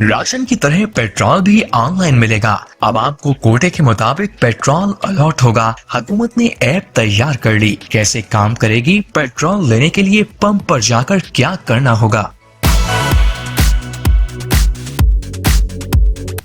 Ration की तरह petrol भी ऑनलाइन मिलेगा। अब आपको कोटे के मुताबिक पेट्रोल अलॉट होगा। हुकूमत ने ऐप तैयार कर ली। कैसे काम करेगी? पेट्रोल लेने के लिए पंप पर जाकर क्या करना होगा?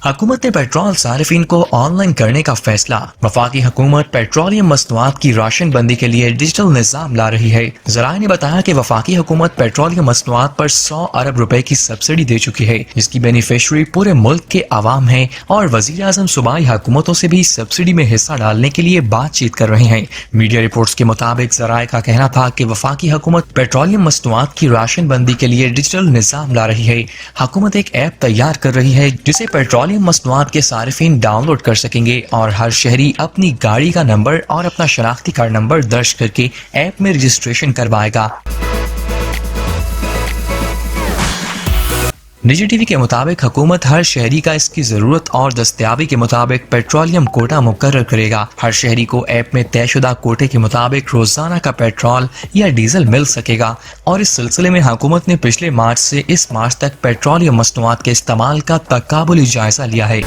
हुकूमत ने पेट्रोल सारिफिन को ऑनलाइन करने का फैसला। वफाकी हुकूमत पेट्रोलियम मसनूआत की राशन बंदी के लिए डिजिटल निज़ाम ला रही है। ज़राए ने बताया कि वफाकी हुकूमत पेट्रोलियम मसनूआत पर 100 अरब रुपए की सब्सिडी दे चुकी है, जिसकी बेनिफिशरी पूरे मुल्क के आवाम है और वज़ीर आज़म सूबाई हुकूमतों से भी सब्सिडी में हिस्सा डालने के लिए बातचीत कर रहे हैं। मीडिया रिपोर्ट्स के मुताबिक ज़राए का कहना था कि वफाकी हुकूमत पेट्रोलियम मसनूआत की राशन बंदी के लिए डिजिटल निज़ाम ला रही है। हुकूमत एक ऐप तैयार कर रही है जिसे पेट्रोलियम मसनूआत के सारिफिन डाउनलोड कर सकेंगे और हर शहरी अपनी गाड़ी का नंबर और अपना शनाख्ती कार्ड नंबर दर्ज करके ऐप में रजिस्ट्रेशन करवाएगा। निजी टीवी के मुताबिक हुकूमत हर शहरी का इसकी जरूरत और दस्तयाबी के मुताबिक पेट्रोलियम कोटा मुकर्रर करेगा। हर शहरी को ऐप में तयशुदा कोटे के मुताबिक रोजाना का पेट्रोल या डीजल मिल सकेगा और इस सिलसिले में हुकूमत ने पिछले मार्च से इस मार्च तक पेट्रोलियम मसनूआत के इस्तेमाल का तकाबुली जायजा लिया है।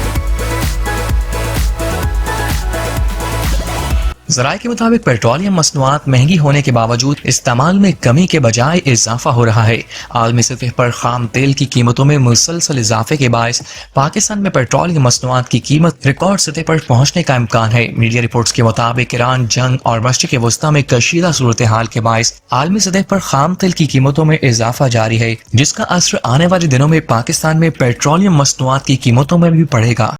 ज़राए के मुताबिक पेट्रोलियम मसनूआत महंगी होने के बावजूद इस्तेमाल में कमी के बजाय इजाफा हो रहा है। आलमी सतह पर खाम तेल की कीमतों में मुसलसल इजाफे के बायस पाकिस्तान में पेट्रोलियम मसनूआत की कीमत रिकॉर्ड सतह पर पहुंचने का इम्कान है। मीडिया रिपोर्ट्स के मुताबिक ईरान जंग और मशरिक़ वस्ता में कशीदा सूरत हाल के बायस आलमी सतह पर खाम तेल की कीमतों में इजाफा जारी है, जिसका असर आने वाले दिनों में पाकिस्तान में पेट्रोलियम मसनूआत की कीमतों में भी पड़ेगा।